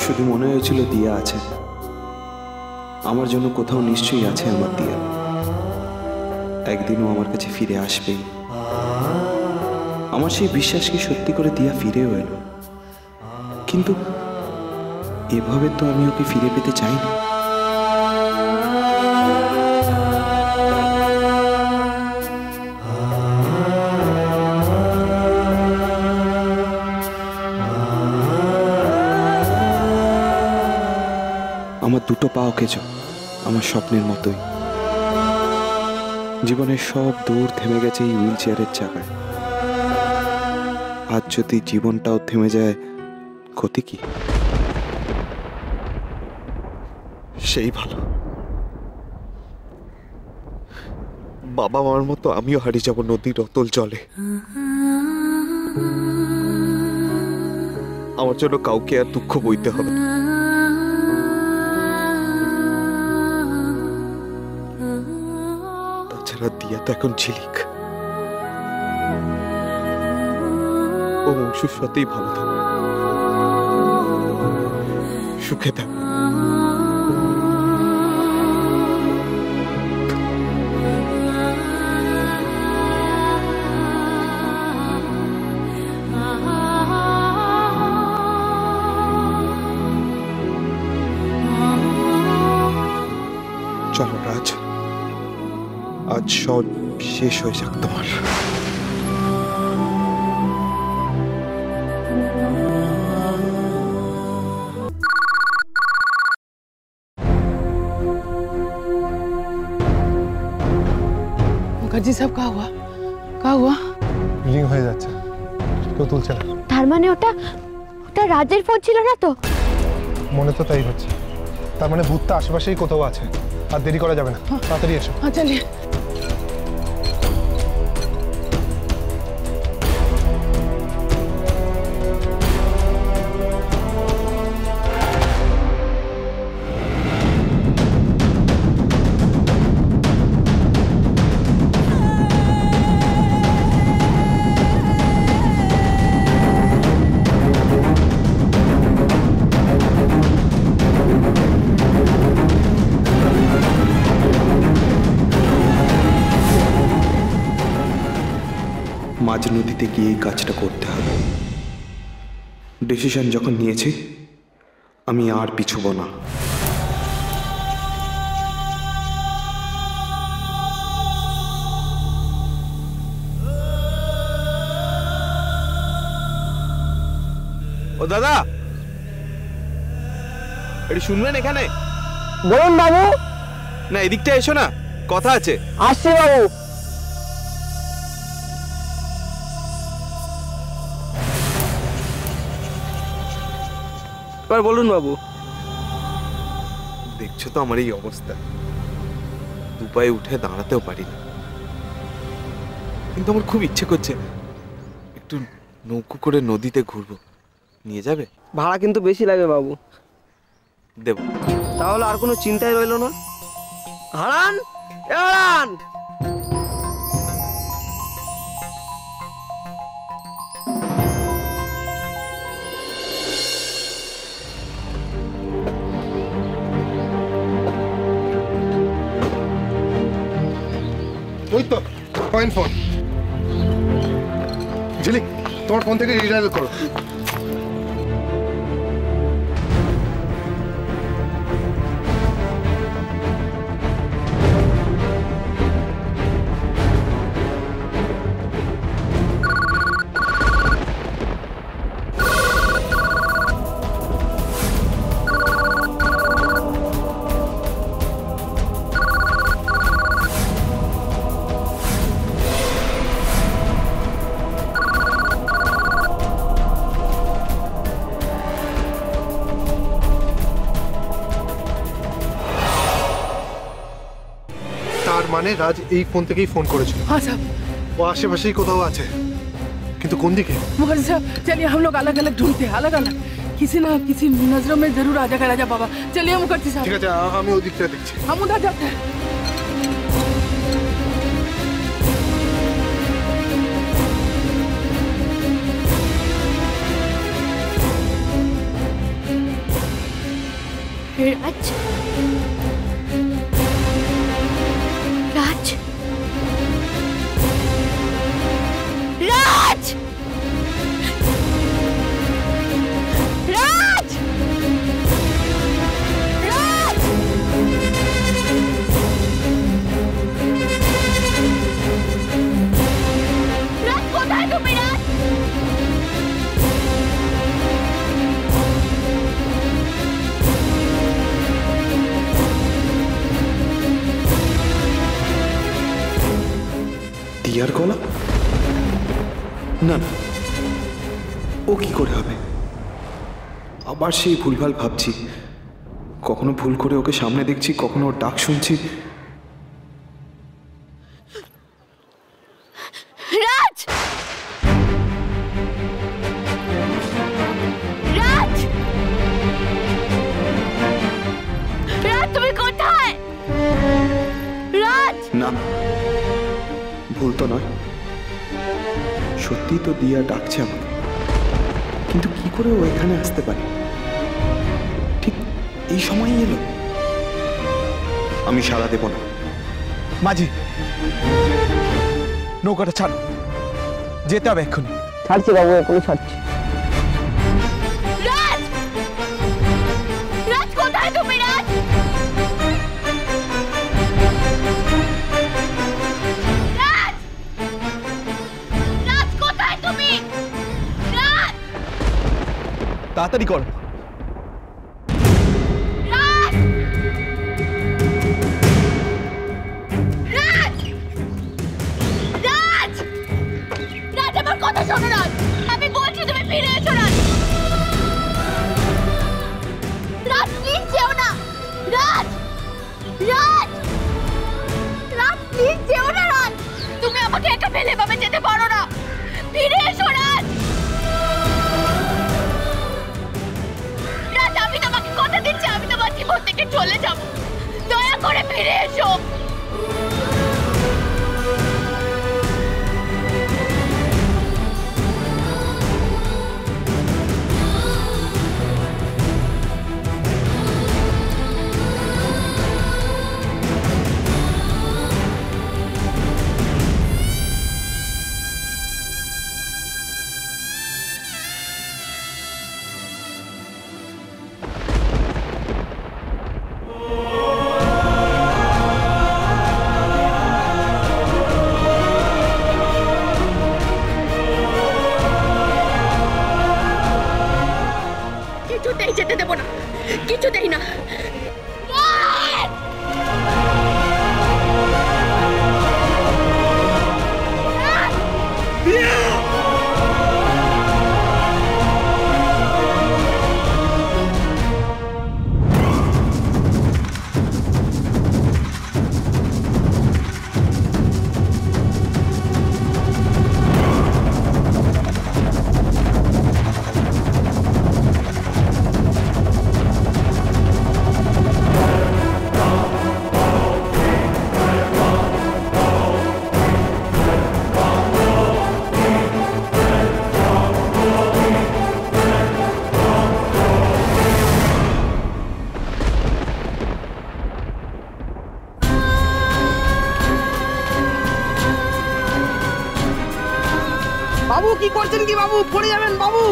শুধু মনে হয়েছিল দিয়া আছে, আমার জন্য কোথাও নিশ্চয়ই আছে আমার দিয়া। একদিনও আমার কাছে ফিরে আসবেই। আমার সেই বিশ্বাসকে সত্যি করে দিয়া ফিরেও এলো। কিন্তু এভাবে তো আমি ওকে ফিরে পেতে চাইনি। আমার দুটো পা ওকেজো, আমার স্বপ্নের মতোই। জীবনের সব দৌড় থেমে গেছে এই হুইল চেয়ারের চাকায়। আজ যদি জীবনটাও থেমে যায়, ক্ষতি কি? সেই ভালো। বাবা মার মতো আমিও হারিয়ে যাব নদীর অতল জলে। আমার জন্য কাউকে আর দুঃখ বইতে হবে না। তাছাড়া দিয়া তো এখন ঝিলিক। ও অংশুর সাথেই ভালো থাকবে, সুখে থাকবে। চলো রাজ, আজ সব শেষ হয়ে যাক তোমার। মুখার্জি সাহেব, কা হুয়া? রিং হয়ে যাচ্ছে, কেউ তুলছে না। তার মানে ওটা রাজের ফোন ছিল না তো? মনে তো তাই হচ্ছে। তার মানে ভূতটা আশেপাশেই কোথাও আছে। আর দেরি করা যাবে না, তাড়াতাড়ি এসো। হ্যাঁ, চলিয়ে। মাঝ নদীতে গিয়ে এই কাজটা করতে হবে। ডিসিশন যখন নিয়েছি, আমি আর পিছুব না। ও দাদা, এটি শুনবেন এখানে? বলুন বাবু। না, এদিকটা এসো না, কথা আছে। আসছি বাবু। এবার বলুন বাবু। দেখছো তো আমার এই অবস্থা, দুপায়ে উঠে দাঁড়াতেও পারি না। কিন্তু আমার খুব ইচ্ছে করছে একটু নৌকো করে নদীতে ঘুরবো। নিয়ে যাবে? ভাড়া কিন্তু বেশি লাগবে বাবু। দেব। তাহলে আর কোনো চিন্তাই রইল না। হারান, এ হারান। ওই তো কয়েন ফোন। ঝিলিক, তোমার ফোন থেকে রিডায়াল করো। মানে রাজ এই ফোন থেকেই ফোন করেছিল। हाँ साहब, ও আশেপাশেই কোথাও আছে, কিন্তু কোন দিকে? मुखर्जी साहब, चलिए हम लोग अलग अलग ढूंढते हैं, अलग अलग। किसी ना किसी नजरों में जरूर आ जाएगा राजा बाबा। चलिए मुखर्जी साहब। ঠিক আছে, আমি ওই দিকটা দেখছি। हम उधर जाते हैं। রাজ রাজ রাজ রাজ রাজ রাজ কোথায় তুমি রাজ? দিয়ার গলা? না না, ও কি করে হবে? আবার সেই ভুলভাল ভাবছি, কখনো ভুল করে ওকে সামনে দেখছি, কখনো ওর ডাক শুনছি। রাজ রাজ রাজ তুমি কোথায়? রাজ না, ভুল তো নয়, সত্যি তো দিয়া ডাকছে আমাকে, কিন্তু কি করে ও এখানে আসতে পারে? ঠিক এই সময়ই এলো। আমি সাড়া দেব না। মাঝি, নৌকাটা ছাড়, যেতে হবে এক্ষুনি। ছাড়ছি বাবু, এখনই ছাড়ছি। রাজ রাজ কোথায় তুমি? রাজ রাজ রাজ কোথায় তুমি? রাজ তাড়াতাড়ি কর। রাজ রাজ রাজ রাজ আমার কথা শোনো রাজ, আমি বলছি তুমি ফিরে এসো রাজ। রাজ প্লিজ যেও না। রাজ রাজ রাজ প্লিজ যেও না। রাজ তুমি আমাকে একা ফেলে ভাবে যেতে পারো না, ফিরে এসো রাজ। রাজ আমি তোমাকে কথা দিচ্ছি, আমি তোমার জীবন থেকে চলে যাব, দয়া করে ফিরে এসো। কিছুতেই যেতে দেব না, কিছুতেই না। বাবু কি করছেন কি বাবু? পড়ে যাবেন বাবু।